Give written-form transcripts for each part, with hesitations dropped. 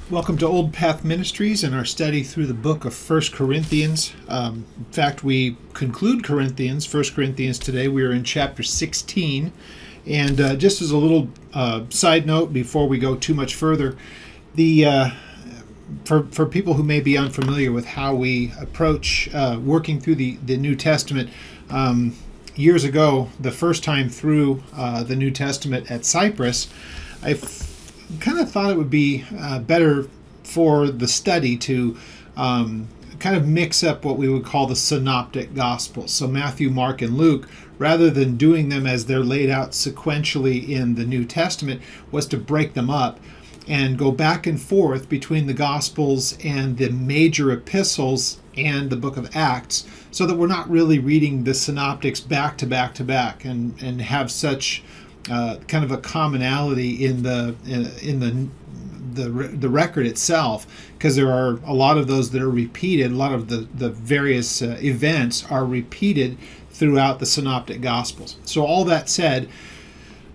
Welcome to Old Path Ministries and our study through the book of First Corinthians. In fact, we conclude First Corinthians today. We are in chapter 16. And just as a little side note before we go too much further, for people who may be unfamiliar with how we approach working through the New Testament, years ago, the first time through the New Testament at Cyprus, I kind of thought it would be better for the study to kind of mix up what we would call the synoptic gospels. So Matthew, Mark, and Luke, rather than doing them as they're laid out sequentially in the New Testament, was to break them up and go back and forth between the gospels and the major epistles and the book of Acts, so that we're not really reading the synoptics back to back to back and have such kind of a commonality in the record itself, because there are a lot of those that are repeated. A lot of the various events are repeated throughout the synoptic gospels. So all that said,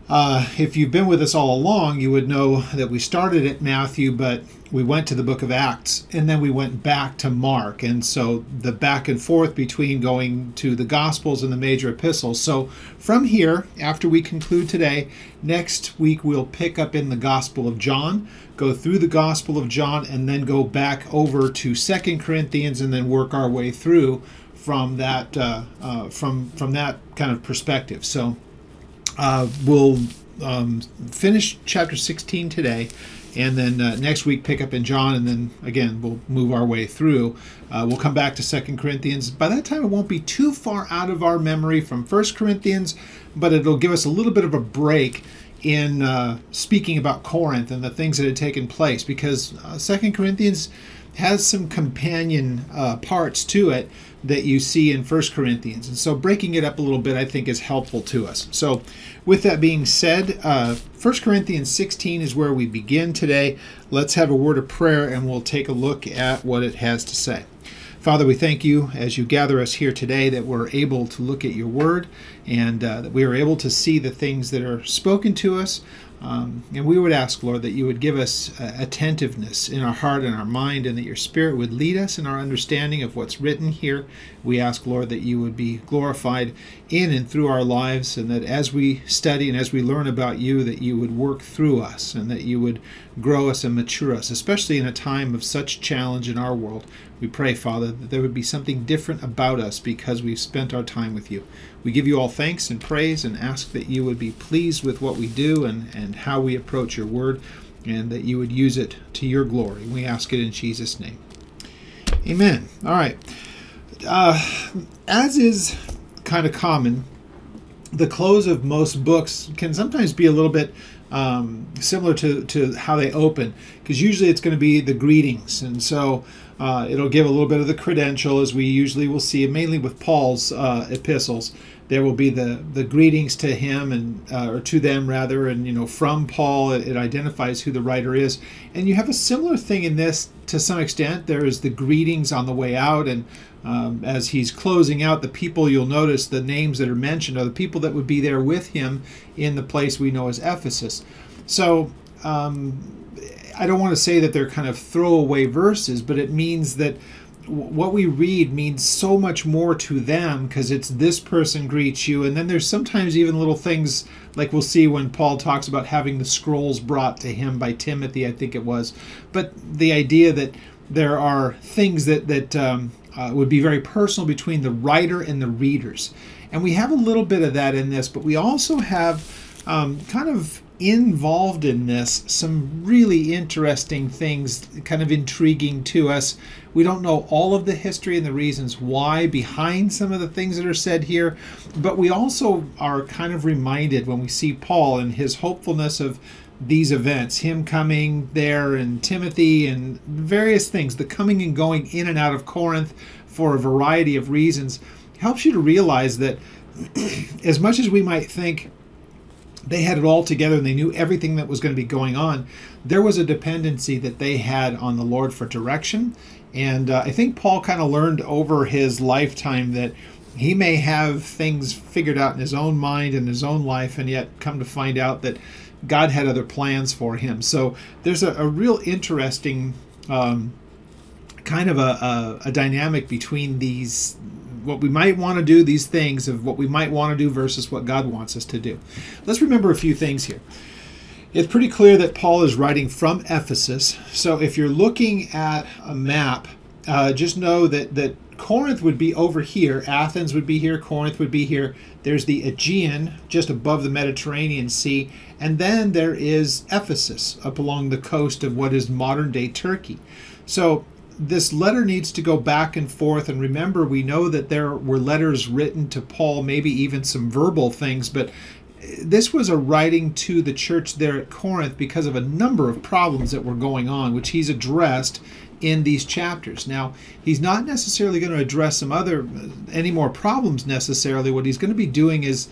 if you've been with us all along, you would know that we started at Matthew, but we went to the book of Acts, and then we went back to Mark. And so the back and forth between going to the Gospels and the major epistles. So from here, after we conclude today, next week we'll pick up in the Gospel of John, go through the Gospel of John, and then go back over to 2 Corinthians, and then work our way through from that from that kind of perspective. So we'll finish chapter 16 today, and then next week pick up in John, and then again we'll move our way through. We'll come back to 2 Corinthians. By that time it won't be too far out of our memory from 1 Corinthians, but it'll give us a little bit of a break in speaking about Corinth and the things that had taken place, because 2 Corinthians has some companion parts to it that you see in 1 Corinthians. And so breaking it up a little bit, I think, is helpful to us. So with that being said, 1 Corinthians 16 is where we begin today. Let's have a word of prayer, and we'll take a look at what it has to say. Father, we thank you as you gather us here today that we're able to look at your word, and that we are able to see the things that are spoken to us. And we would ask, Lord, that you would give us attentiveness in our heart and our mind, and that your Spirit would lead us in our understanding of what's written here. We ask, Lord, that you would be glorified in and through our lives, and that as we study and as we learn about you, that you would work through us, and that you would grow us and mature us, especially in a time of such challenge in our world. We pray, Father, that there would be something different about us because we've spent our time with you. We give you all thanks and praise, and ask that you would be pleased with what we do and how we approach your word, and that you would use it to your glory. We ask it in Jesus' name. Amen. All right. As is kind of common, the close of most books can sometimes be a little bit similar to how they open, because usually it's going to be the greetings, and so it'll give a little bit of the credential, as we usually will see, mainly with Paul's epistles. There will be the greetings to him, and or to them rather, and from Paul it identifies who the writer is. And you have a similar thing in this to some extent. There is the greetings on the way out, and as he's closing out, the people, you'll notice the names that are mentioned are the people that would be there with him in the place we know as Ephesus. So I don't want to say that they're kind of throwaway verses, but it means that what we read means so much more to them, because it's this person greets you. And then there's sometimes even little things like we'll see when Paul talks about having the scrolls brought to him by Timothy, I think it was. But the idea that there are things that would be very personal between the writer and the readers. And we have a little bit of that in this, but we also have kind of involved in this some really interesting things, kind of intriguing to us. We don't know all of the history and the reasons why behind some of the things that are said here, but we also are kind of reminded when we see Paul and his hopefulness of these events, him coming there and Timothy and various things, the coming and going in and out of Corinth for a variety of reasons, helps you to realize that as much as we might think they had it all together and they knew everything that was going to be going on, there was a dependency that they had on the Lord for direction. And I think Paul kind of learned over his lifetime that he may have things figured out in his own mind and his own life, and yet come to find out that God had other plans for him. So there's a real interesting kind of a dynamic between these, what we might want to do, these things of what we might want to do versus what God wants us to do. Let's remember a few things here. It's pretty clear that Paul is writing from Ephesus. So if you're looking at a map, just know that Corinth would be over here, Athens would be here, Corinth would be here. There's the Aegean just above the Mediterranean Sea, and then there is Ephesus up along the coast of what is modern-day Turkey. So this letter needs to go back and forth, and remember, we know that there were letters written to Paul, maybe even some verbal things, but this was a writing to the church there at Corinth because of a number of problems that were going on, which he's addressed in these chapters. Now, he's not necessarily going to address any more problems necessarily. What he's going to be doing is,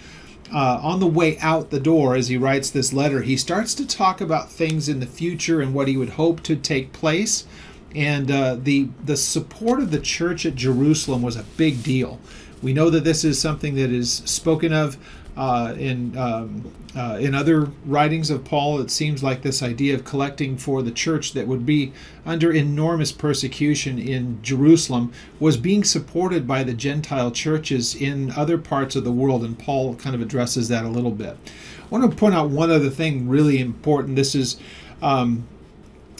on the way out the door, as he writes this letter, he starts to talk about things in the future and what he would hope to take place. And the support of the church at Jerusalem was a big deal. We know that this is something that is spoken of in other writings of Paul. It seems like this idea of collecting for the church that would be under enormous persecution in Jerusalem was being supported by the Gentile churches in other parts of the world, and Paul kind of addresses that a little bit. I want to point out one other thing really important. This is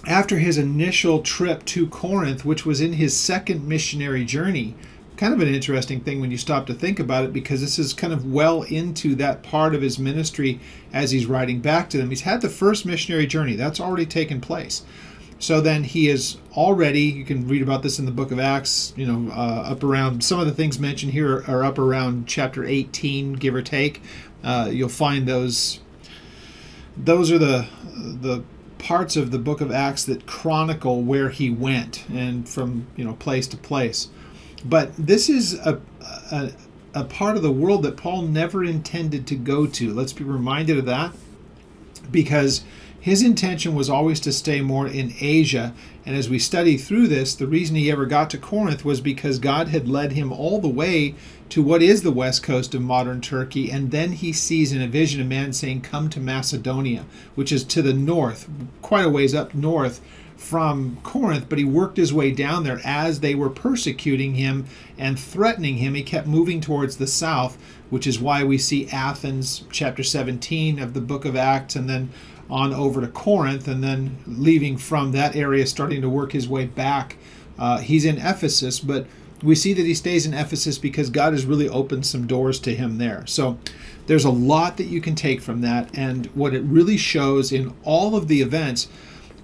after his initial trip to Corinth, which was in his second missionary journey. Kind of an interesting thing when you stop to think about it, because this is kind of well into that part of his ministry as he's writing back to them. He's had the first missionary journey. That's already taken place. So then he is already, you can read about this in the book of Acts, up around, some of the things mentioned here are up around chapter 18, give or take. You'll find those are the parts of the book of Acts that chronicle where he went and from place to place. But this is a part of the world that Paul never intended to go to. Let's be reminded of that, because his intention was always to stay more in Asia. And as we study through this, the reason he ever got to Corinth was because God had led him all the way to what is the west coast of modern Turkey. And then he sees in a vision a man saying, "Come to Macedonia," which is to the north, quite a ways up north from Corinth, but he worked his way down there as they were persecuting him and threatening him. He kept moving towards the south, which is why we see Athens, chapter 17 of the book of Acts, and then on over to Corinth, and then leaving from that area, starting to work his way back. He's in Ephesus, but we see that he stays in Ephesus because God has really opened some doors to him there. So there's a lot that you can take from that, and what it really shows in all of the events,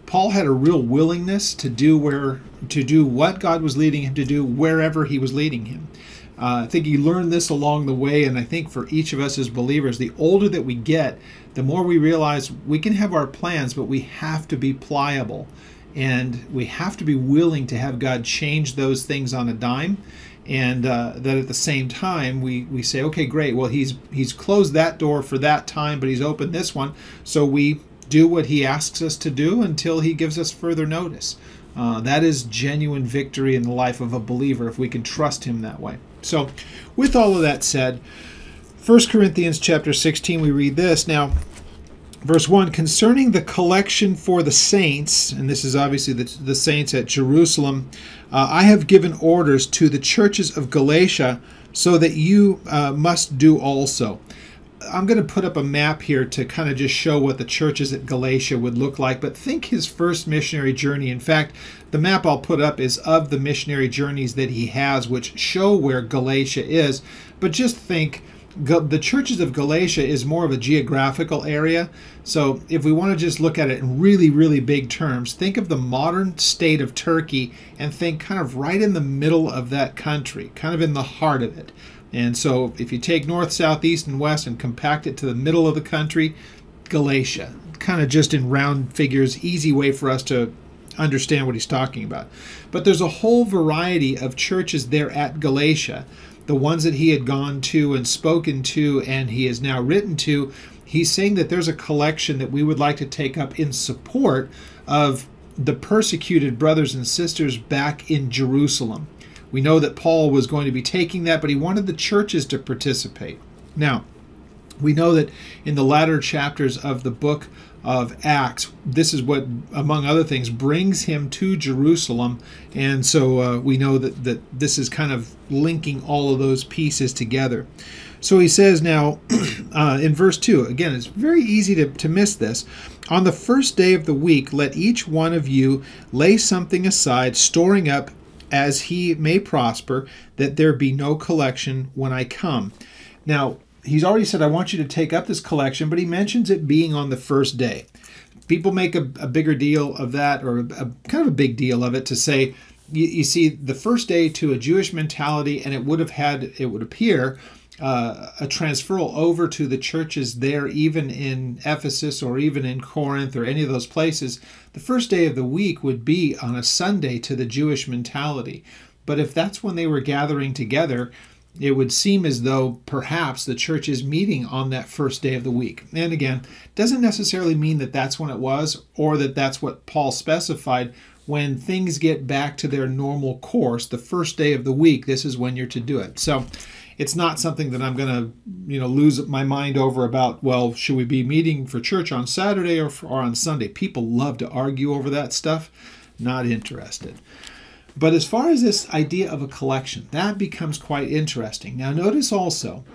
Paul had a real willingness to do what God was leading him to do wherever he was leading him. I think he learned this along the way, and I think for each of us as believers, the older that we get, the more we realize we can have our plans, but we have to be pliable, and we have to be willing to have God change those things on a dime. And that at the same time we say, okay, great, well, he's closed that door for that time, but he's opened this one, so we do what he asks us to do until he gives us further notice. That is genuine victory in the life of a believer if we can trust him that way. So with all of that said, 1 Corinthians chapter 16, we read this. Now, verse 1, concerning the collection for the saints, and this is obviously the saints at Jerusalem, I have given orders to the churches of Galatia so that you must do also. I'm going to put up a map here to kind of just show what the churches at Galatia would look like, but think his first missionary journey. In fact, the map I'll put up is of the missionary journeys that he has, which show where Galatia is. But just think, the churches of Galatia is more of a geographical area. So if we want to just look at it in really, really big terms, think of the modern state of Turkey and think kind of right in the middle of that country, kind of in the heart of it. And so if you take north, south, east, and west and compact it to the middle of the country, Galatia, kind of just in round figures, easy way for us to understand what he's talking about. But there's a whole variety of churches there at Galatia. The ones that he had gone to and spoken to and he has now written to, he's saying that there's a collection that we would like to take up in support of the persecuted brothers and sisters back in Jerusalem. We know that Paul was going to be taking that, but he wanted the churches to participate. Now, We know that in the latter chapters of the book of Acts, this is what, among other things, brings him to Jerusalem. And so we know that this is kind of linking all of those pieces together. So he says now in verse 2, again, it's very easy to miss this. On the first day of the week, let each one of you lay something aside, storing up as he may prosper, that there be no collection when I come. Now, he's already said, I want you to take up this collection, but he mentions it being on the first day. People make a bigger deal of that, or kind of a big deal of it, to say, you see, the first day to a Jewish mentality, and it would appear, a transferal over to the churches there, even in Ephesus or even in Corinth or any of those places. The first day of the week would be on a Sunday to the Jewish mentality. But if that's when they were gathering together, it would seem as though perhaps the church is meeting on that first day of the week. And again, doesn't necessarily mean that that's when it was, or that that's what Paul specified. When things get back to their normal course, the first day of the week, this is when you're to do it. So it's not something that I'm going to, lose my mind over about, well, should we be meeting for church on Saturday or on Sunday? People love to argue over that stuff. Not interested. But as far as this idea of a collection, that becomes quite interesting. Now, notice also,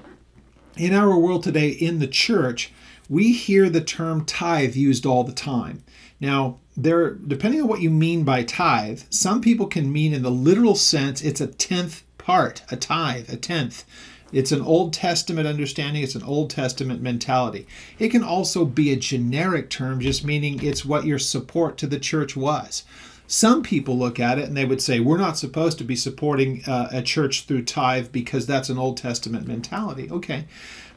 in our world today, in the church, we hear the term tithe used all the time. Now, depending on what you mean by tithe, some people can mean in the literal sense it's a tenth part, a tithe, a tenth. It's an Old Testament understanding. It's an Old Testament mentality. It can also be a generic term, just meaning it's what your support to the church was. Some people look at it and they would say, we're not supposed to be supporting a church through tithe because that's an Old Testament mentality. Okay.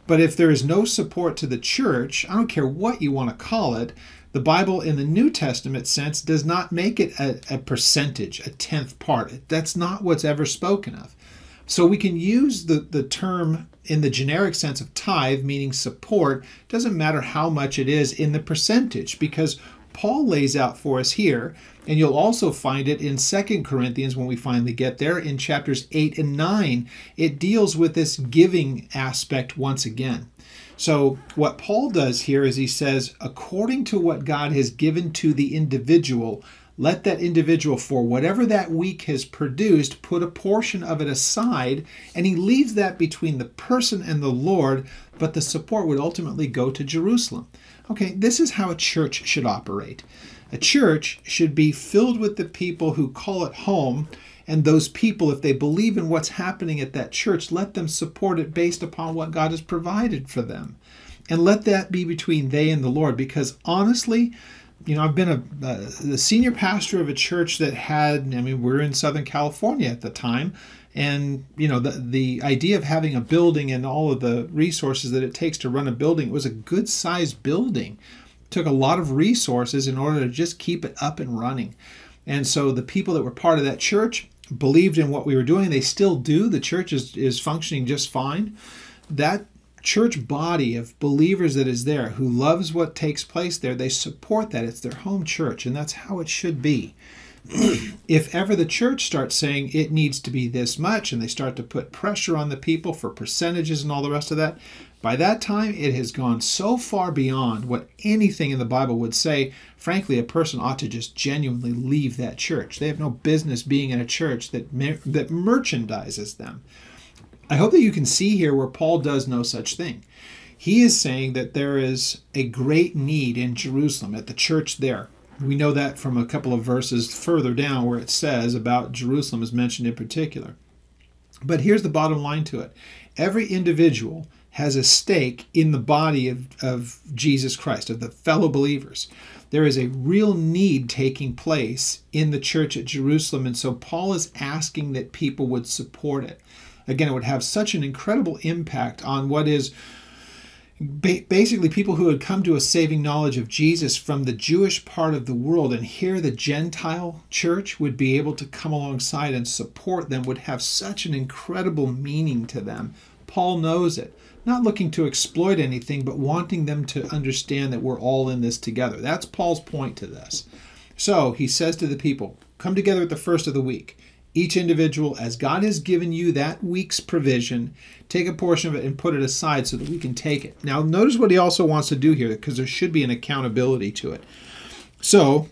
But if there is no support to the church, I don't care what you want to call it, the Bible in the New Testament sense does not make it a percentage, a tenth part. That's not what's ever spoken of. So we can use the term in the generic sense of tithe, meaning support. Doesn't matter how much it is in the percentage, because Paul lays out for us here, and you'll also find it in 2 Corinthians when we finally get there, in chapters 8 and 9. It deals with this giving aspect once again. So what Paul does here is he says, according to what God has given to the individual, let that individual, for whatever that week has produced, put a portion of it aside, and he leaves that between the person and the Lord, but the support would ultimately go to Jerusalem. Okay, this is how a church should operate. A church should be filled with the people who call it home, and those people, if they believe in what's happening at that church, let them support it based upon what God has provided for them. And let that be between they and the Lord, because honestly, I've been the senior pastor of a church that we're in Southern California at the time, and the idea of having a building and all of the resources that it takes to run a building, it was a good sized building. It took a lot of resources in order to just keep it up and running. And so the people that were part of that church believed in what we were doing. They still do. The church is functioning just fine. That church body of believers that is there, who loves what takes place there, they support that. It's their home church, and that's how it should be. If ever the church starts saying it needs to be this much, and they start to put pressure on the people for percentages and all the rest of that, by that time it has gone so far beyond what anything in the Bible would say. Frankly, a person ought to just genuinely leave that church. They have no business being in a church that merchandises them. I hope that you can see here where Paul does no such thing. He is saying that there is a great need in Jerusalem, at the church there. We know that from a couple of verses further down where it says about Jerusalem is mentioned in particular. But here's the bottom line to it. Every individual has a stake in the body of Jesus Christ, of the fellow believers. There is a real need taking place in the church at Jerusalem, and so Paul is asking that people would support it. Again, it would have such an incredible impact on what is basically people who had come to a saving knowledge of Jesus from the Jewish part of the world, and here the Gentile church would be able to come alongside and support them, would have such an incredible meaning to them. Paul knows it. Not looking to exploit anything, but wanting them to understand that we're all in this together. That's Paul's point to this. So he says to the people, come together at the first of the week. Each individual, as God has given you that week's provision, take a portion of it and put it aside so that we can take it. Now, notice what he also wants to do here, because there should be an accountability to it. So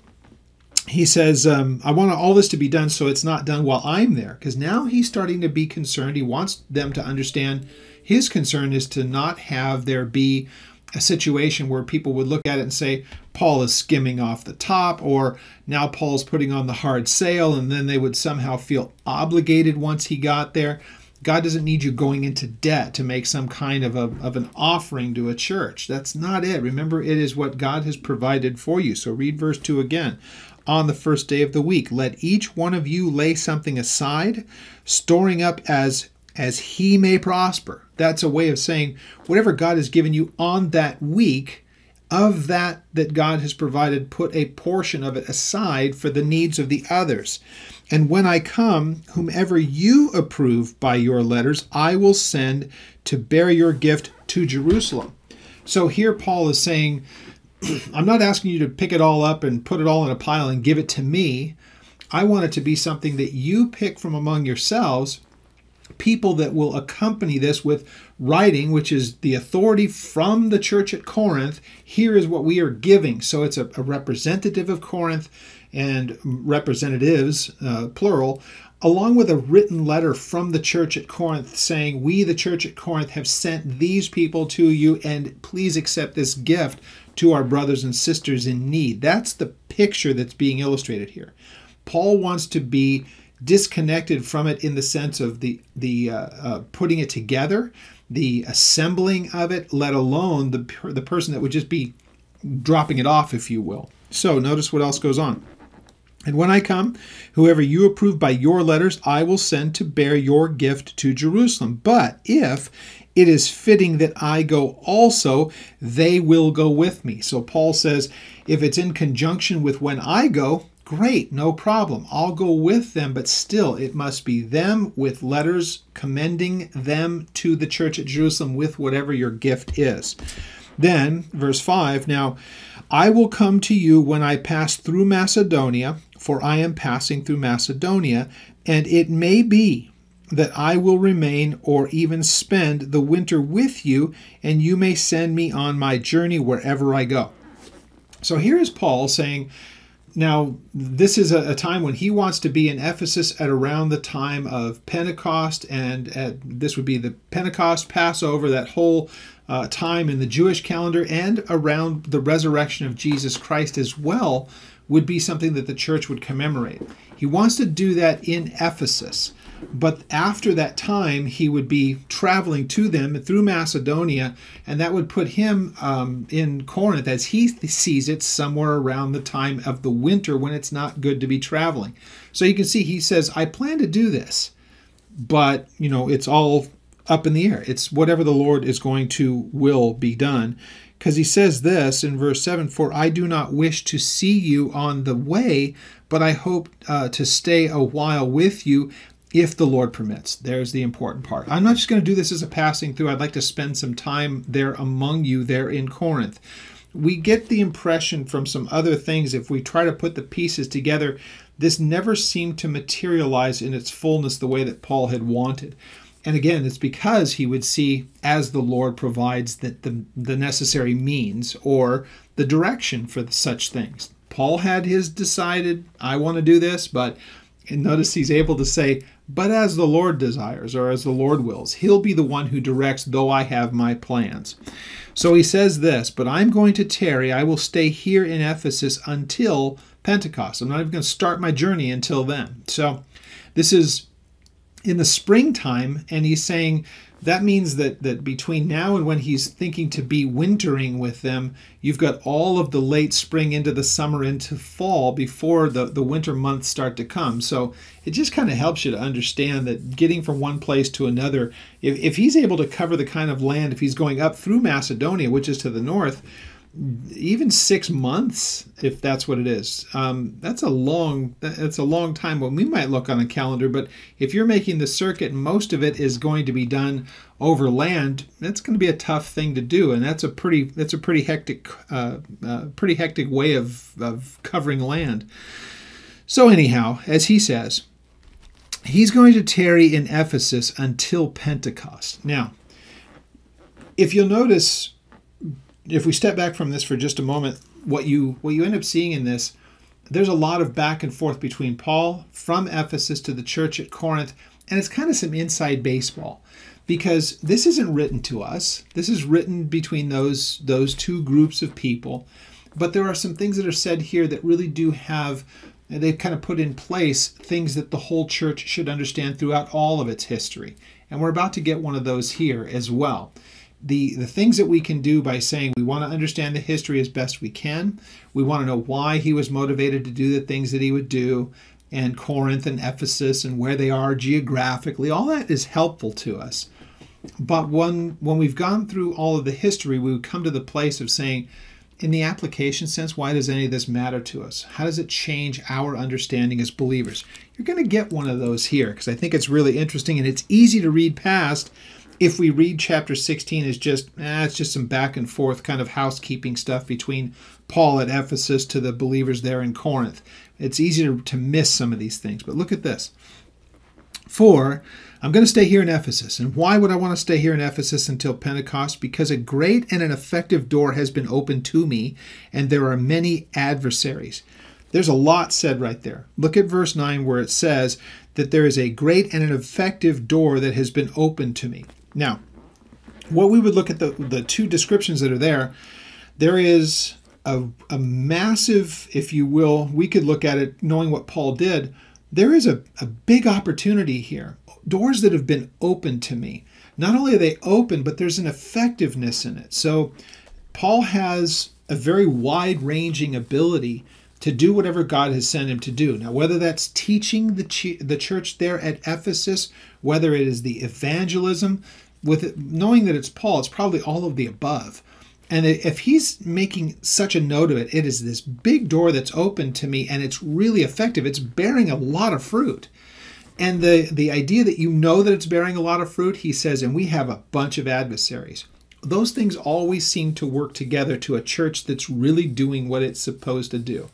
he says, I want all this to be done so it's not done while I'm there, because now he's starting to be concerned. He wants them to understand his concern is to not have there be a situation where people would look at it and say, Paul is skimming off the top, or now Paul's putting on the hard sail, and then they would somehow feel obligated once he got there. God doesn't need you going into debt to make some kind of an offering to a church. That's not it. Remember, it is what God has provided for you. So read verse 2 again. On the first day of the week, let each one of you lay something aside, storing up as he may prosper. That's a way of saying whatever God has given you on that week, of that God has provided, put a portion of it aside for the needs of the others. And when I come, whomever you approve by your letters, I will send to bear your gift to Jerusalem. So here Paul is saying, I'm not asking you to pick it all up and put it all in a pile and give it to me. I want it to be something that you pick from among yourselves, people that will accompany this with writing, which is the authority from the church at Corinth. Here is what we are giving. So it's a representative of Corinth and representatives, plural, along with a written letter from the church at Corinth saying, we, the church at Corinth, have sent these people to you, and please accept this gift to our brothers and sisters in need. That's the picture that's being illustrated here. Paul wants to be disconnected from it in the sense of the putting it together, the assembling of it, let alone the person that would just be dropping it off, if you will. So notice what else goes on. And when I come, whoever you approve by your letters, I will send to bear your gift to Jerusalem. But if it is fitting that I go also, they will go with me. So Paul says, if it's in conjunction with when I go, great, no problem. I'll go with them, but still it must be them with letters commending them to the church at Jerusalem with whatever your gift is. Then, verse 5, now I will come to you when I pass through Macedonia, for I am passing through Macedonia, and it may be that I will remain or even spend the winter with you, and you may send me on my journey wherever I go. So here is Paul saying, now, this is a time when he wants to be in Ephesus at around the time of Pentecost, and this would be the Pentecost, Passover, that whole time in the Jewish calendar, and around the resurrection of Jesus Christ as well, would be something that the church would commemorate. He wants to do that in Ephesus, but after that time, he would be traveling to them through Macedonia, and that would put him in Corinth, as he sees it, somewhere around the time of the winter when it's not good to be traveling. So you can see he says, I plan to do this, but, it's all up in the air. It's whatever the Lord is going to will be done. Because he says this in verse 7, for I do not wish to see you on the way, but I hope to stay a while with you, if the Lord permits. There's the important part. I'm not just going to do this as a passing through. I'd like to spend some time there among you there in Corinth. We get the impression from some other things, if we try to put the pieces together, this never seemed to materialize in its fullness the way that Paul had wanted. And again, it's because he would see as the Lord provides that the necessary means or the direction for such things. Paul had his decided, I want to do this, but notice he's able to say, but as the Lord desires, or as the Lord wills. He'll be the one who directs, though I have my plans. So he says this, but I'm going to tarry. I will stay here in Ephesus until Pentecost. I'm not even going to start my journey until then. So this is in the springtime, and he's saying that means that between now and when he's thinking to be wintering with them, you've got all of the late spring into the summer into fall before the winter months start to come. So it just kind of helps you to understand that getting from one place to another, if he's able to cover the kind of land, if he's going up through Macedonia, which is to the north, even 6 months, if that's what it is, that's a long time. Well, we might look on a calendar, but if you're making the circuit, most of it is going to be done over land. That's going to be a tough thing to do, and that's a pretty hectic way of covering land. So anyhow, as he says, he's going to tarry in Ephesus until Pentecost. Now, if you'll notice, if we step back from this for just a moment, what you end up seeing in this, there's a lot of back and forth between Paul from Ephesus to the church at Corinth, and it's kind of some inside baseball, because this isn't written to us. This is written between those two groups of people, but there are some things that are said here that really do have, they've kind of put in place things that the whole church should understand throughout all of its history. And we're about to get one of those here as well. The things that we can do by saying we want to understand the history as best we can. We want to know why he was motivated to do the things that he would do, and Corinth and Ephesus and where they are geographically. All that is helpful to us. But when we've gone through all of the history, we would come to the place of saying, in the application sense, why does any of this matter to us? How does it change our understanding as believers? You're going to get one of those here, because I think it's really interesting, and it's easy to read past if we read chapter 16 as it's just some back and forth kind of housekeeping stuff between Paul at Ephesus to the believers there in Corinth. It's easy to miss some of these things. But look at this. For I'm going to stay here in Ephesus. And why would I want to stay here in Ephesus until Pentecost? Because a great and an effective door has been opened to me, and there are many adversaries. There's a lot said right there. Look at verse 9 where it says that there is a great and an effective door that has been opened to me. Now, what we would look at the two descriptions that are there is a massive, if you will, we could look at it knowing what Paul did. There is a big opportunity here. Doors that have been opened to me. Not only are they open, but there's an effectiveness in it. So Paul has a very wide-ranging ability to do whatever God has sent him to do. Now, whether that's teaching the church there at Ephesus, whether it is the evangelism, with it, knowing that it's Paul, it's probably all of the above. And if he's making such a note of it, it is this big door that's open to me, and it's really effective. It's bearing a lot of fruit. And the idea that you know that it's bearing a lot of fruit, he says, and we have a bunch of adversaries. Those things always seem to work together to a church that's really doing what it's supposed to do.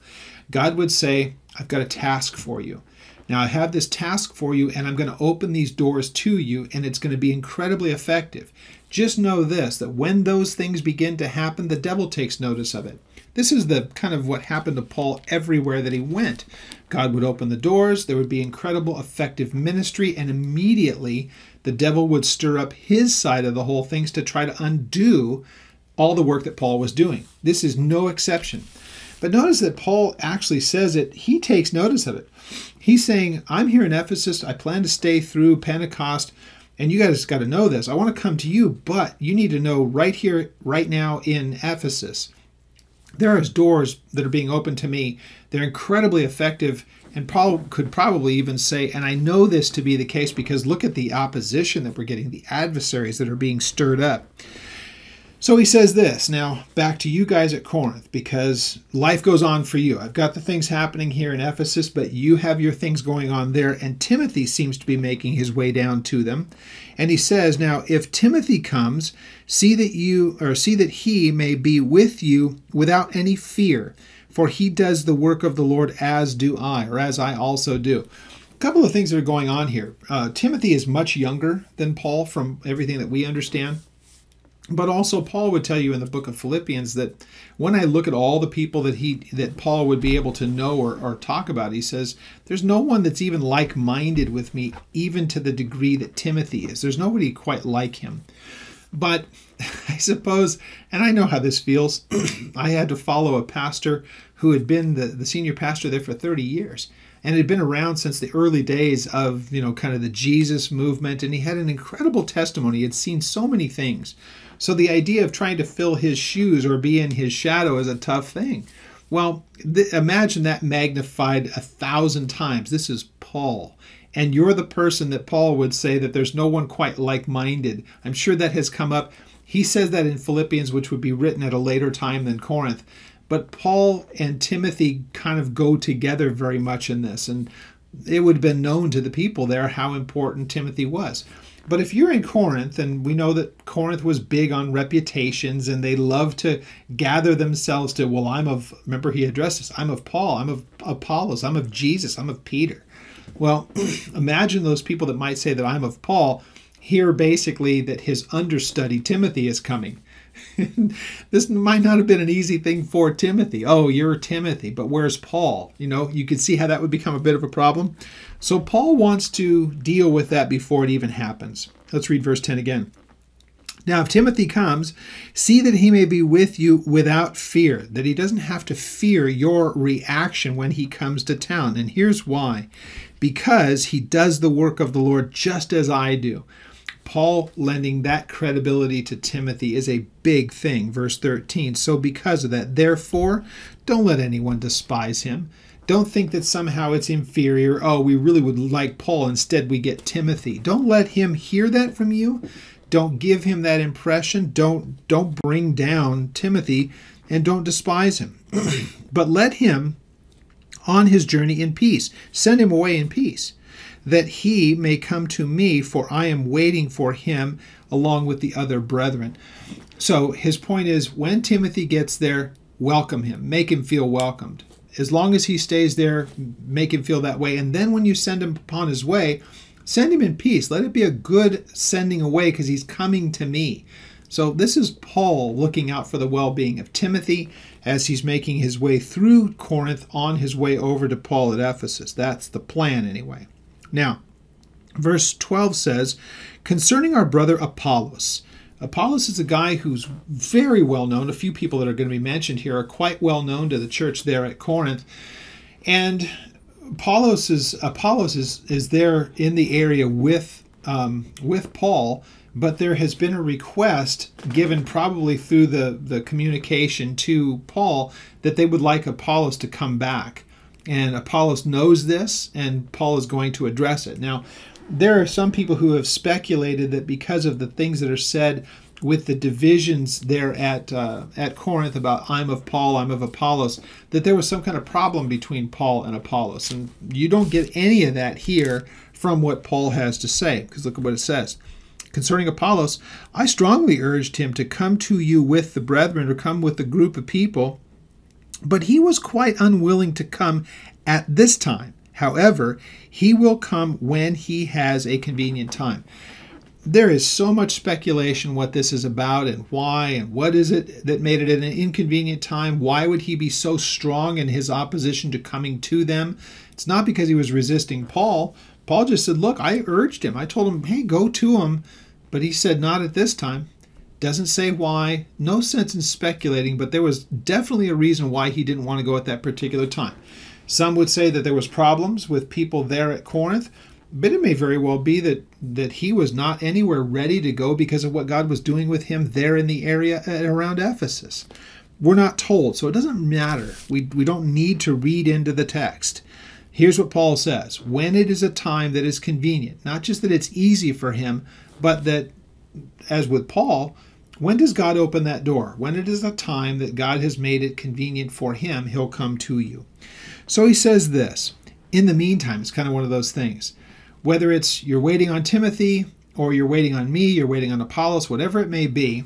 God would say, I've got a task for you. Now I have this task for you, and I'm going to open these doors to you, and it's going to be incredibly effective. Just know this, that when those things begin to happen, the devil takes notice of it. This is the kind of what happened to Paul everywhere that he went. God would open the doors, there would be incredible effective ministry, and immediately the devil would stir up his side of the whole things to try to undo all the work that Paul was doing. This is no exception. But notice that Paul actually says it, he takes notice of it. He's saying, I'm here in Ephesus, I plan to stay through Pentecost, and you guys got to know this. I want to come to you, but you need to know right here, right now in Ephesus, there are doors that are being opened to me. They're incredibly effective, and Paul could probably even say, and I know this to be the case because look at the opposition that we're getting, the adversaries that are being stirred up. So he says this, now back to you guys at Corinth, because life goes on for you. I've got the things happening here in Ephesus, but you have your things going on there, and Timothy seems to be making his way down to them. And he says, now if Timothy comes, see that he may be with you without any fear, for he does the work of the Lord as do I, or as I also do. A couple of things that are going on here. Timothy is much younger than Paul from everything that we understand. But also Paul would tell you in the book of Philippians that when I look at all the people that Paul would be able to know or talk about, he says, there's no one that's even like-minded with me, even to the degree that Timothy is. There's nobody quite like him. But I suppose, and I know how this feels, I had to follow a pastor who had been the senior pastor there for 30 years. And had been around since the early days of, kind of the Jesus movement. And he had an incredible testimony. He had seen so many things. So the idea of trying to fill his shoes or be in his shadow is a tough thing. Well, imagine that magnified 1,000 times. This is Paul. And you're the person that Paul would say that there's no one quite like-minded. I'm sure that has come up. He says that in Philippians, which would be written at a later time than Corinth. But Paul and Timothy kind of go together very much in this. And it would have been known to the people there how important Timothy was. But if you're in Corinth, and we know that Corinth was big on reputations, and they love to gather themselves to, well, remember he addressed this, I'm of Paul, I'm of Apollos, I'm of Jesus, I'm of Peter. Well, imagine those people that might say that I'm of Paul hear basically that his understudy Timothy is coming. This might not have been an easy thing for Timothy. Oh, you're Timothy, but where's Paul? You could see how that would become a bit of a problem. So Paul wants to deal with that before it even happens. Let's read verse 10 again. Now, if Timothy comes, see that he may be with you without fear, that he doesn't have to fear your reaction when he comes to town. And here's why. Because he does the work of the Lord just as I do. Paul lending that credibility to Timothy is a big thing. Verse 13, so because of that, therefore, don't let anyone despise him. Don't think that somehow it's inferior. Oh, we really would like Paul. Instead, we get Timothy. Don't let him hear that from you. Don't give him that impression. Don't bring down Timothy, and don't despise him. But let him on his journey in peace. Send him away in peace, that he may come to me, for I am waiting for him along with the other brethren. So his point is, when Timothy gets there, welcome him. Make him feel welcomed. As long as he stays there, make him feel that way. And then when you send him upon his way, send him in peace. Let it be a good sending away because he's coming to me. So this is Paul looking out for the well-being of Timothy as he's making his way through Corinth on his way over to Paul at Ephesus. That's the plan anyway. Now, verse 12 says, concerning our brother Apollos. Apollos is a guy who's very well known. A few people that are going to be mentioned here are quite well known to the church there at Corinth. And Apollos is there in the area with Paul, but there has been a request given probably through the communication to Paul that they would like Apollos to come back. And Apollos knows this, and Paul is going to address it. Now, there are some people who have speculated that because of the things that are said with the divisions there at Corinth about I'm of Paul, I'm of Apollos, that there was some kind of problem between Paul and Apollos. And you don't get any of that here from what Paul has to say, because look at what it says. Concerning Apollos, I strongly urged him to come to you with the brethren, or come with the group of people, but he was quite unwilling to come at this time. However, he will come when he has a convenient time. There is so much speculation what this is about and why, and what is it that made it an inconvenient time. Why would he be so strong in his opposition to coming to them? It's not because he was resisting Paul. Paul just said, look, I urged him. I told him, hey, go to him. But he said, not at this time. Doesn't say why. No sense in speculating, but there was definitely a reason why he didn't want to go at that particular time. Some would say that there was problems with people there at Corinth, but it may very well be that he was not anywhere ready to go because of what God was doing with him there in the area around Ephesus. We're not told, so it doesn't matter. We don't need to read into the text. Here's what Paul says. When it is a time that is convenient, not just that it's easy for him, but that, as with Paul, when does God open that door? When it is a time that God has made it convenient for him, he'll come to you. So he says this. In the meantime, it's kind of one of those things. Whether it's you're waiting on Timothy, or you're waiting on me, you're waiting on Apollos, whatever it may be,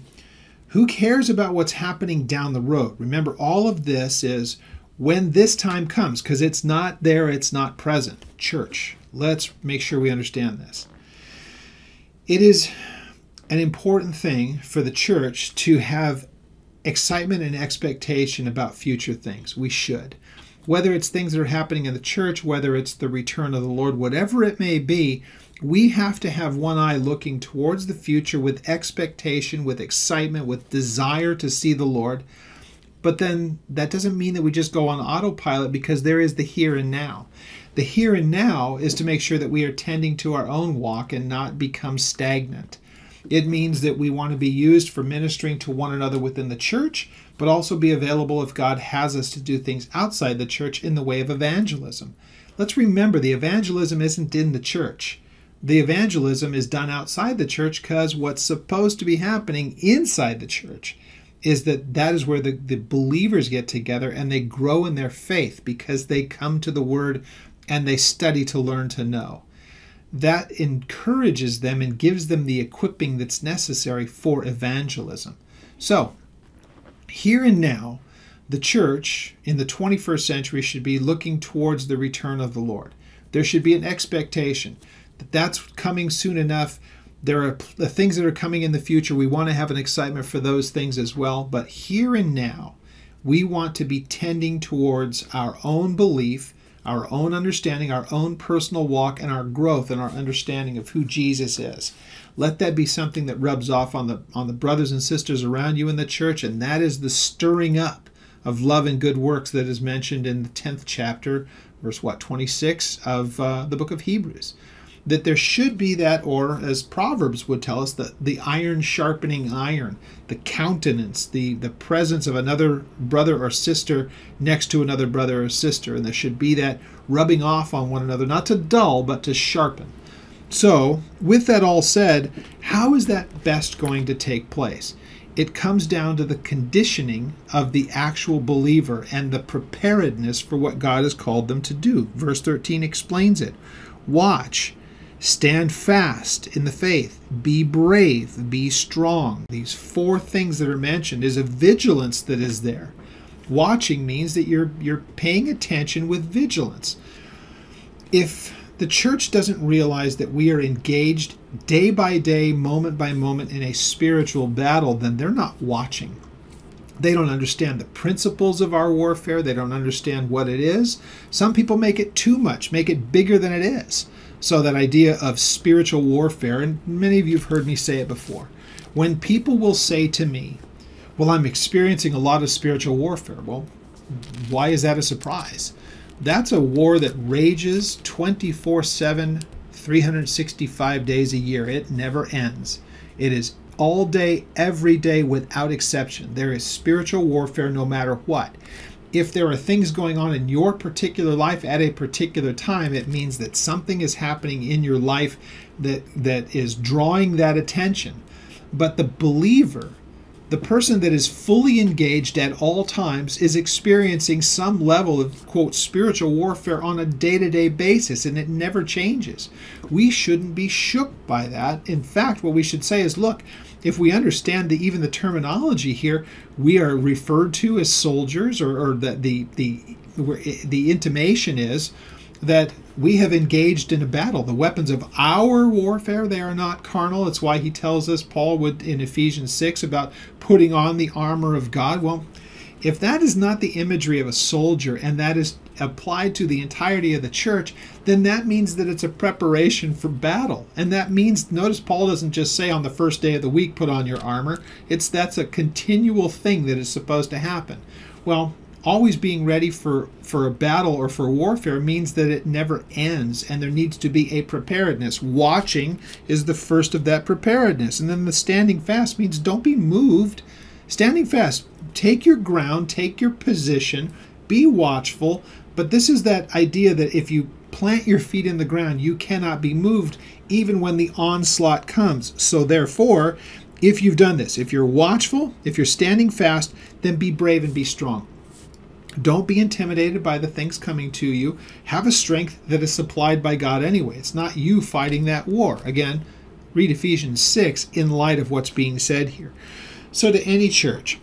who cares about what's happening down the road? Remember, all of this is when this time comes, because it's not there, it's not present. Church, let's make sure we understand this. It is an important thing for the church to have excitement and expectation about future things. We should. Whether it's things that are happening in the church, whether it's the return of the Lord, whatever it may be, we have to have one eye looking towards the future with expectation, with excitement, with desire to see the Lord. But then that doesn't mean that we just go on autopilot, because there is the here and now. The here and now is to make sure that we are tending to our own walk and not become stagnant. It means that we want to be used for ministering to one another within the church, but also be available if God has us to do things outside the church in the way of evangelism. Let's remember, the evangelism isn't in the church. The evangelism is done outside the church, because what's supposed to be happening inside the church is that is where the believers get together and they grow in their faith because they come to the Word and they study to learn to know. That encourages them and gives them the equipping that's necessary for evangelism. So, here and now, the church in the 21st century should be looking towards the return of the Lord. There should be an expectation that that's coming soon enough. There are the things that are coming in the future. We want to have an excitement for those things as well. But here and now, we want to be tending towards our own belief, our own understanding, our own personal walk, and our growth and our understanding of who Jesus is. Let that be something that rubs off on the brothers and sisters around you in the church, and that is the stirring up of love and good works that is mentioned in the 10th chapter, verse 26 of the book of Hebrews. That there should be that, or as Proverbs would tell us, the iron sharpening iron, the countenance, the presence of another brother or sister next to another brother or sister. And there should be that rubbing off on one another, not to dull, but to sharpen. So, with that all said, how is that best going to take place? It comes down to the conditioning of the actual believer and the preparedness for what God has called them to do. Verse 13 explains it. Watch. Stand fast in the faith. Be brave. Be strong. These 4 things that are mentioned is a vigilance that is there. Watching means that you're paying attention with vigilance. If the church doesn't realize that we are engaged day by day, moment by moment in a spiritual battle, then they're not watching. They don't understand the principles of our warfare. They don't understand what it is. Some people make it too much, make it bigger than it is. So that idea of spiritual warfare, and many of you have heard me say it before, when people will say to me, well, I'm experiencing a lot of spiritual warfare. Well, why is that a surprise? That's a war that rages 24/7, 365 days a year. It never ends. It is all day, every day, without exception. There is spiritual warfare no matter what. If there are things going on in your particular life at a particular time, it means that something is happening in your life that is drawing that attention. But the believer, the person that is fully engaged at all times, is experiencing some level of, quote, spiritual warfare on a day-to-day basis, and it never changes. We shouldn't be shook by that. In fact, what we should say is, look, if we understand even the terminology here, we are referred to as soldiers, or that the intimation is that we have engaged in a battle. The weapons of our warfare, they are not carnal. It's why he tells us, Paul would in Ephesians 6, about putting on the armor of God. Well, if that is not the imagery of a soldier, and that is applied to the entirety of the church, then that means that it's a preparation for battle. And that means, notice Paul doesn't just say on the first day of the week, put on your armor. That's a continual thing that is supposed to happen. Well, always being ready for a battle or for warfare means that it never ends, and there needs to be a preparedness. Watching is the first of that preparedness. And then the standing fast means don't be moved. Standing fast, take your ground, take your position, be watchful. But this is that idea that if you plant your feet in the ground, you cannot be moved even when the onslaught comes. So therefore, if you've done this, if you're watchful, if you're standing fast, then be brave and be strong. Don't be intimidated by the things coming to you. Have a strength that is supplied by God anyway. It's not you fighting that war. Again, read Ephesians 6 in light of what's being said here. So to any church,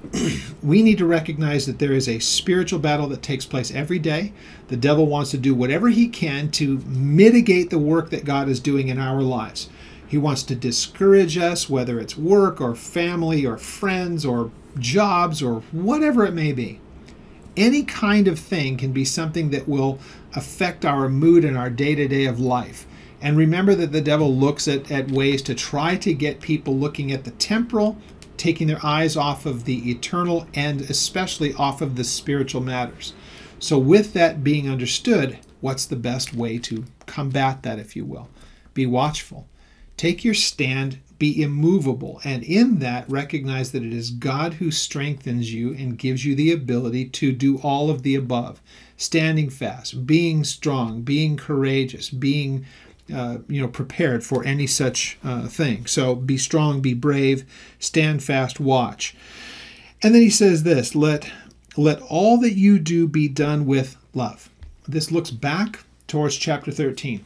we need to recognize that there is a spiritual battle that takes place every day. The devil wants to do whatever he can to mitigate the work that God is doing in our lives. He wants to discourage us, whether it's work or family or friends or jobs or whatever it may be. Any kind of thing can be something that will affect our mood and our day-to-day of life. And remember that the devil looks at ways to try to get people looking at the temporal, taking their eyes off of the eternal, and especially off of the spiritual matters. So with that being understood, what's the best way to combat that, if you will? Be watchful. Take your stand, be immovable, and in that recognize that it is God who strengthens you and gives you the ability to do all of the above. Standing fast, being strong, being courageous, being prepared for any such thing. So be strong, be brave, stand fast, watch. And then he says this, let all that you do be done with love. This looks back towards chapter 13.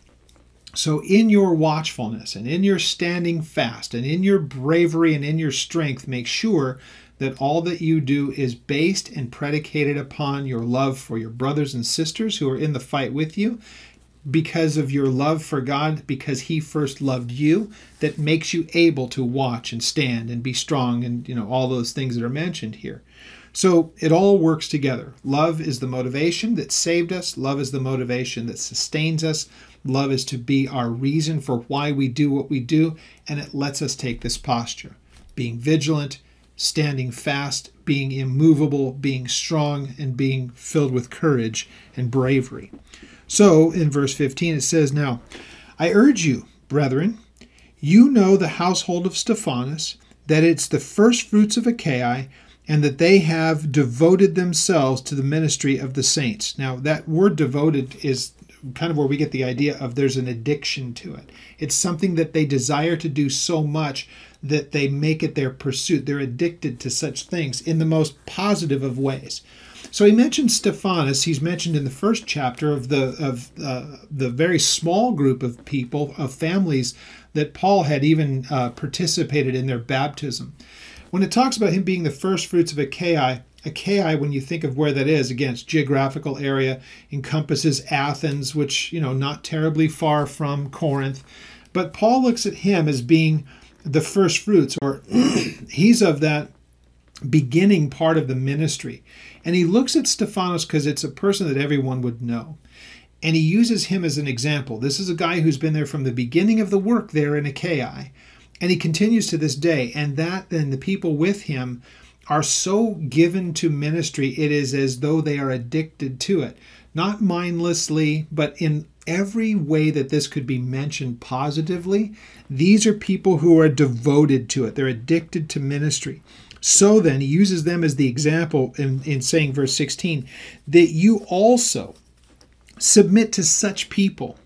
So in your watchfulness and in your standing fast and in your bravery and in your strength, make sure that all that you do is based and predicated upon your love for your brothers and sisters who are in the fight with you. because of your love for God, because he first loved you, that makes you able to watch and stand and be strong and, all those things that are mentioned here. So it all works together. Love is the motivation that saved us. Love is the motivation that sustains us. Love is to be our reason for why we do what we do, and it lets us take this posture. Being vigilant, standing fast, being immovable, being strong, and being filled with courage and bravery. So in verse 15 it says, "Now I urge you, brethren, you know the household of Stephanas, that it's the first fruits of Achaia, and that they have devoted themselves to the ministry of the saints." Now that word devoted is kind of where we get the idea of there's an addiction to it. It's something that they desire to do so much that they make it their pursuit. They're addicted to such things in the most positive of ways. So he mentions Stephanas. He's mentioned in the first chapter of the very small group of people, of families, that Paul had even participated in their baptism. When it talks about him being the first fruits of Achaia, when you think of where that is, again, it's geographical area, encompasses Athens, which, not terribly far from Corinth. But Paul looks at him as being the first fruits, or he's of that beginning part of the ministry. And he looks at Stephanas because it's a person that everyone would know. And he uses him as an example. This is a guy who's been there from the beginning of the work there in Achaia. And he continues to this day. And the people with him are so given to ministry, it is as though they are addicted to it. Not mindlessly, but in every way that this could be mentioned positively. These are people who are devoted to it. They're addicted to ministry. So then, he uses them as the example in saying, verse 16, that you also submit to such people,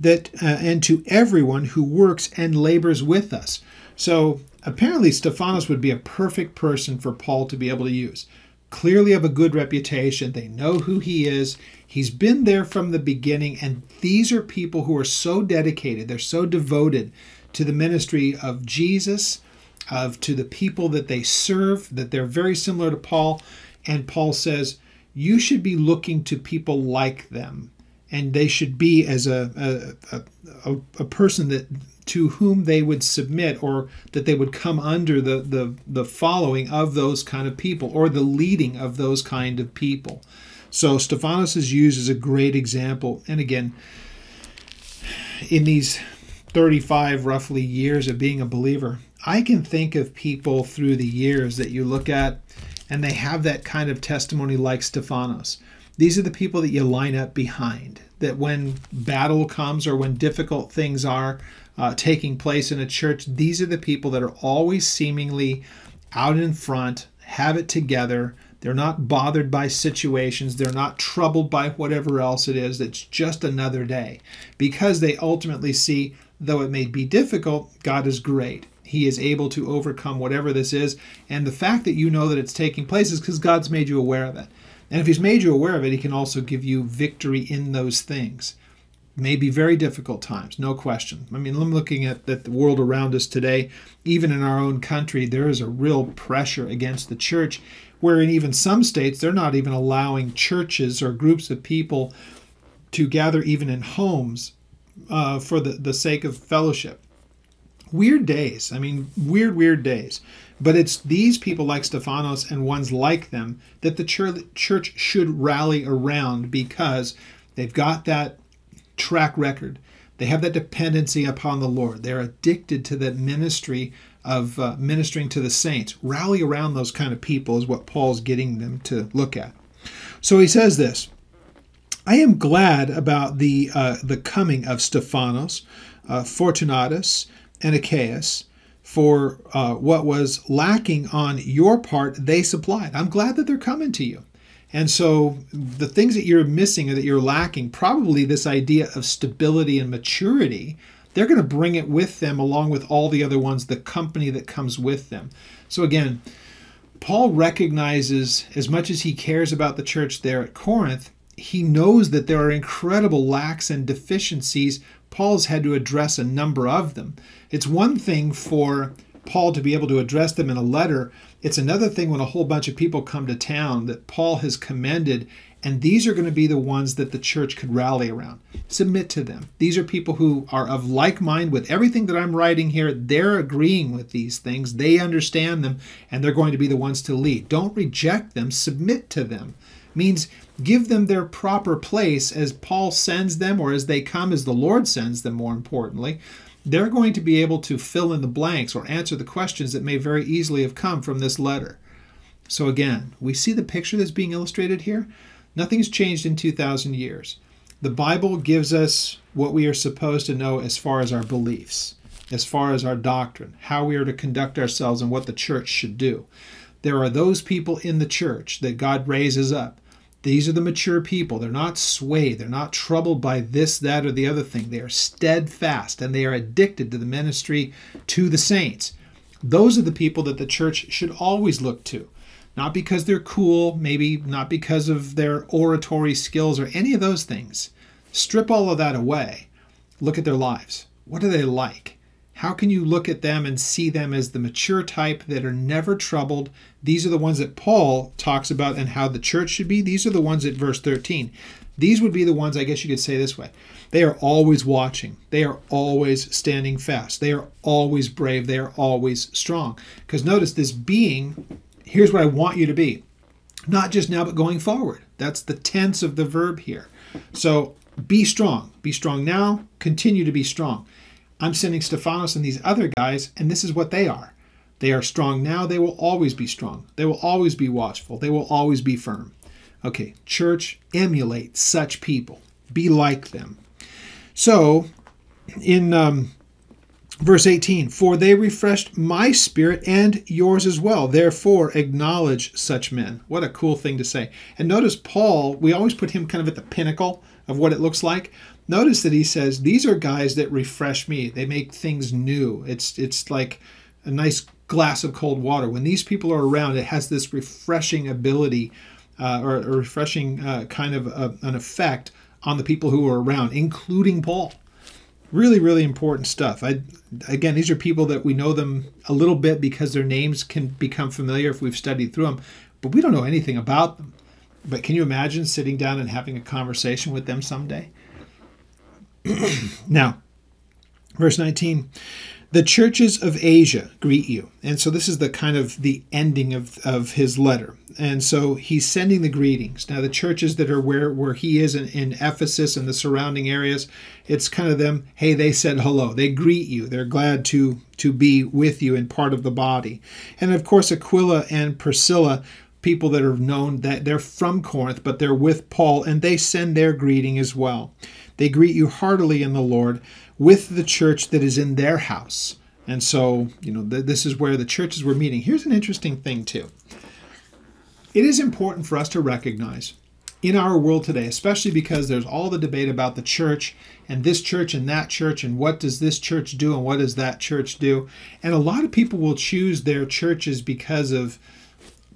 that and to everyone who works and labors with us. So apparently Stephanas would be a perfect person for Paul to be able to use. Clearly of a good reputation. They know who he is. He's been there from the beginning. And these are people who are so dedicated. They're so devoted to the ministry of Jesus, to the people that they serve, that they're very similar to Paul. And Paul says, you should be looking to people like them. And they should be as a person that to whom they would submit, or that they would come under the following of those kind of people, or the leading of those kind of people. So Stephanas is used as a great example. And again, in these 35 roughly years of being a believer, I can think of people through the years that you look at and they have that kind of testimony like Stephanas. These are the people that you line up behind, that when battle comes or when difficult things are taking place in a church, these are the people that are always seemingly out in front, have it together. They're not bothered by situations. They're not troubled by whatever else it is. It's just another day, because they ultimately see, though it may be difficult, God is great. He is able to overcome whatever this is. And the fact that you know that it's taking place is because God's made you aware of it. And if he's made you aware of it, he can also give you victory in those things. May be very difficult times, no question. I mean, I'm looking at the world around us today. Even in our own country, there is a real pressure against the church, where in even some states, they're not even allowing churches or groups of people to gather even in homes for the sake of fellowship. Weird days. I mean, weird days. But it's these people like Stephanas and ones like them that the church should rally around, because they've got that track record. They have that dependency upon the Lord. They're addicted to that ministry of ministering to the saints. Rally around those kind of people is what Paul's getting them to look at. So he says this: I am glad about the coming of Stephanas, Fortunatus, and Achaeus, for what was lacking on your part they supplied. I'm glad that they're coming to you. And so the things that you're missing or that you're lacking, probably this idea of stability and maturity, they're going to bring it with them along with all the other ones, the company that comes with them. So again, Paul recognizes, as much as he cares about the church there at Corinth, he knows that there are incredible lacks and deficiencies. Paul's had to address a number of them. It's one thing for Paul to be able to address them in a letter, It's another thing when a whole bunch of people come to town that Paul has commended, and these are going to be the ones that the church could rally around. Submit to them. These are people who are of like mind with everything that I'm writing here. They're agreeing with these things. They understand them, and they're going to be the ones to lead. Don't reject them. Submit to them. Means give them their proper place as Paul sends them, or as they come, as the Lord sends them, more importantly. They're going to be able to fill in the blanks or answer the questions that may very easily have come from this letter. So again, we see the picture that's being illustrated here. Nothing's changed in 2,000 years. The Bible gives us what we are supposed to know as far as our beliefs, as far as our doctrine, how we are to conduct ourselves and what the church should do. There are those people in the church that God raises up. These are the mature people. They're not swayed. They're not troubled by this, that, or the other thing. They are steadfast, and they are addicted to the ministry to the saints. Those are the people that the church should always look to. Not because they're cool, maybe not because of their oratory skills or any of those things. Strip all of that away. Look at their lives. What are they like? How can you look at them and see them as the mature type that are never troubled? These are the ones that Paul talks about and how the church should be. These are the ones at verse 13. These would be the ones, I guess you could say this way. They are always watching. They are always standing fast. They are always brave. They are always strong. Because notice this being, here's what I want you to be. Not just now, but going forward. That's the tense of the verb here. So be strong. Be strong now. Continue to be strong. I'm sending Stephanos and these other guys, and this is what they are. They are strong now. They will always be strong. They will always be watchful. They will always be firm. Okay, church, emulate such people. Be like them. So, in verse 18, for they refreshed my spirit and yours as well. Therefore, acknowledge such men. What a cool thing to say. And notice Paul, we always put him kind of at the pinnacle of what it looks like. Notice that he says, these are guys that refresh me. They make things new. It's like a nice glass of cold water. When these people are around, it has this refreshing ability or a refreshing kind of an effect on the people who are around, including Paul. Really, really important stuff. Again, these are people that we know them a little bit because their names can become familiar if we've studied through them, but we don't know anything about them. But can you imagine sitting down and having a conversation with them someday? Now, verse 19, the churches of Asia greet you. And so this is the kind of the ending of his letter. And so he's sending the greetings. Now, the churches that are where he is in Ephesus and the surrounding areas, it's kind of them, hey, they said hello. They greet you. They're glad to be with you and part of the body. And of course, Aquila and Priscilla, people that are known that they're from Corinth, but they're with Paul, and they send their greeting as well. They greet you heartily in the Lord with the church that is in their house. And so, this is where the churches were meeting. Here's an interesting thing, too. It is important for us to recognize in our world today, especially because there's all the debate about the church and this church and that church and what does this church do and what does that church do. And a lot of people will choose their churches because of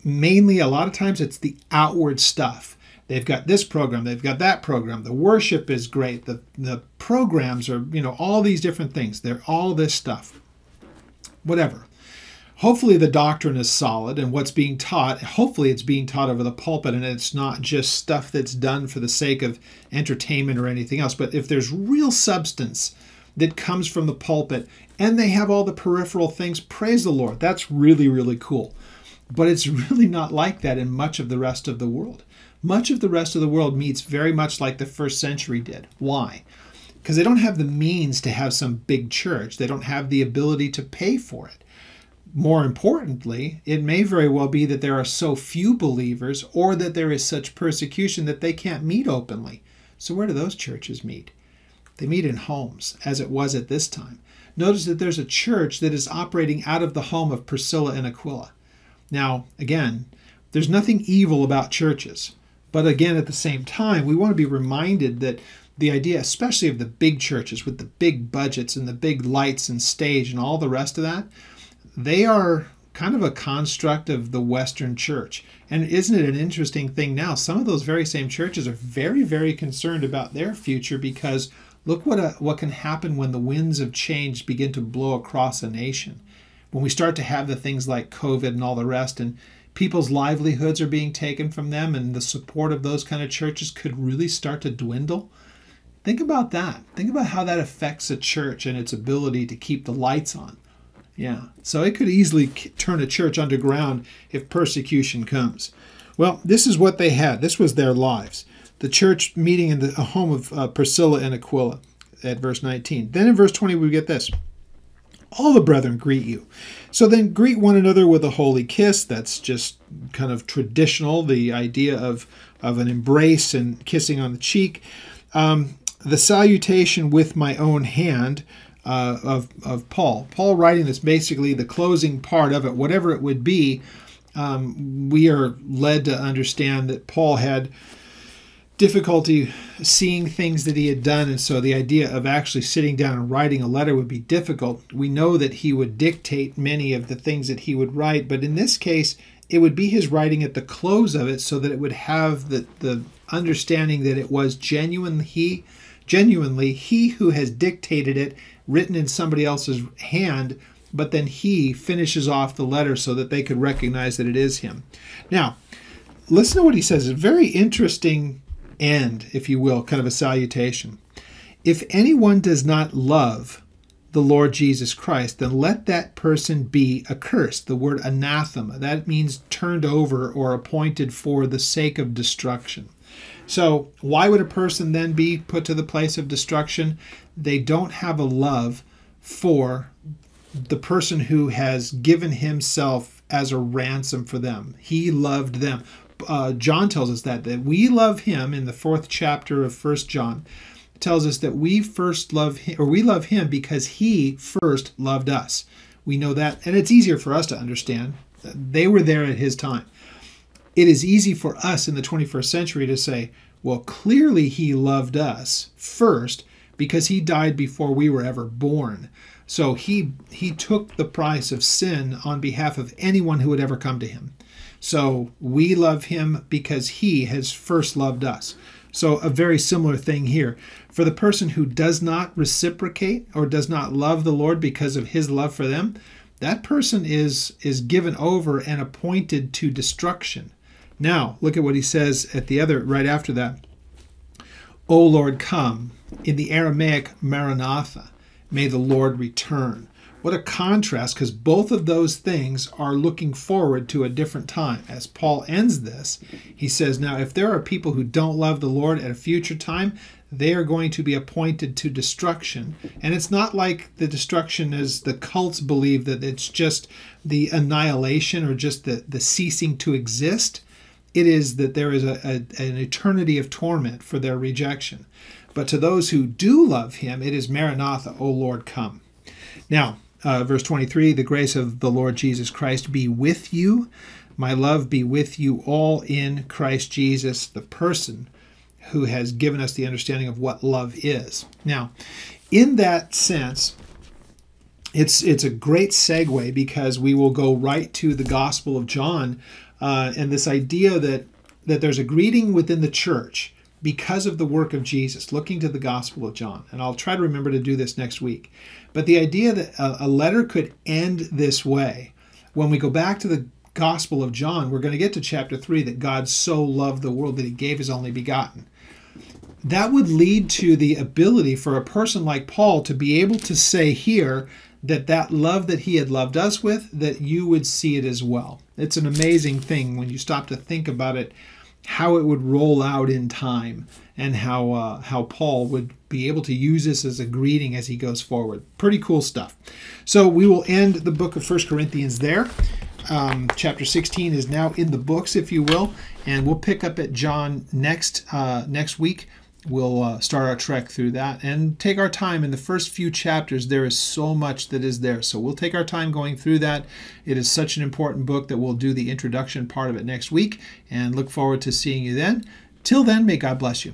mainly, a lot of times, it's the outward stuff. They've got this program, they've got that program, the worship is great, the programs are, all these different things. They're all this stuff. Whatever. Hopefully the doctrine is solid and what's being taught, hopefully it's being taught over the pulpit and it's not just stuff that's done for the sake of entertainment or anything else. But if there's real substance that comes from the pulpit and they have all the peripheral things, praise the Lord. That's really, really cool. But it's really not like that in much of the rest of the world. Much of the rest of the world meets very much like the first century did. Why? Because they don't have the means to have some big church. They don't have the ability to pay for it. More importantly, it may very well be that there are so few believers or that there is such persecution that they can't meet openly. So where do those churches meet? They meet in homes, as it was at this time. Notice that there's a church that is operating out of the home of Priscilla and Aquila. Now, again, there's nothing evil about churches. But again, at the same time, we want to be reminded that the idea, especially of the big churches with the big budgets and the big lights and stage and all the rest of that, they are kind of a construct of the Western church. And isn't it an interesting thing now? Some of those very same churches are very, very concerned about their future because look what can happen when the winds of change begin to blow across a nation. when we start to have the things like COVID and all the rest, and people's livelihoods are being taken from them, and the support of those kind of churches could really start to dwindle. Think about that. Think about how that affects a church and its ability to keep the lights on. Yeah, so it could easily turn a church underground if persecution comes. Well, this is what they had. This was their lives. The church meeting in the home of Priscilla and Aquila at verse 19. Then in verse 20 we get this. All the brethren greet you. So then greet one another with a holy kiss. That's just kind of traditional, the idea of an embrace and kissing on the cheek. The salutation with my own hand of Paul. Paul writing this, basically the closing part of it, whatever it would be. We are led to understand that Paul had difficulty seeing things that he had done, and so the idea of actually sitting down and writing a letter would be difficult. We know that he would dictate many of the things that he would write, but in this case it would be his writing at the close of it so that it would have the understanding that it was genuinely he who has dictated it, written in somebody else's hand, but then he finishes off the letter so that they could recognize that it is him. Now, listen to what he says. It's a very interesting end, if you will, kind of a salutation. If anyone does not love the Lord Jesus Christ, then let that person be accursed. The word anathema, that means turned over or appointed for the sake of destruction. So why would a person then be put to the place of destruction? They don't have a love for the person who has given himself as a ransom for them. He loved them. John tells us that we love him in the 4th chapter of 1 John. It tells us that we love him because he first loved us. We know that, and it's easier for us to understand. They were there at his time. It is easy for us in the 21st century to say, well, clearly he loved us first because he died before we were ever born. So he took the price of sin on behalf of anyone who would ever come to him. So we love him because he has first loved us. So a very similar thing here. For the person who does not reciprocate or does not love the Lord because of his love for them, that person is given over and appointed to destruction. Now, look at what he says at the other, right after that. O Lord, come. In the Aramaic, Maranatha. May the Lord return. What a contrast, because both of those things are looking forward to a different time. As Paul ends this, he says, now, if there are people who don't love the Lord at a future time, they are going to be appointed to destruction. And it's not like the destruction as the cults believe, that it's just the annihilation or just the ceasing to exist. It is that there is an eternity of torment for their rejection. But to those who do love him, it is Maranatha, O Lord, come. Now, verse 23, the grace of the Lord Jesus Christ be with you. My love be with you all in Christ Jesus, the person who has given us the understanding of what love is. Now, in that sense, it's a great segue, because we will go right to the Gospel of John and this idea that there's a greeting within the church because of the work of Jesus, looking to the Gospel of John. And I'll try to remember to do this next week. But the idea that a letter could end this way, when we go back to the Gospel of John, we're going to get to chapter 3, that God so loved the world that he gave his only begotten. That would lead to the ability for a person like Paul to be able to say here that love that he had loved us with, that you would see it as well. It's an amazing thing when you stop to think about it, how it would roll out in time, and how Paul would be able to use this as a greeting as he goes forward. Pretty cool stuff. So we will end the book of 1 Corinthians there. Chapter 16 is now in the books, if you will, and we'll pick up at John next week. We'll start our trek through that and take our time. In the first few chapters, there is so much that is there. So we'll take our time going through that. It is such an important book that we'll do the introduction part of it next week, and look forward to seeing you then. Till then, may God bless you.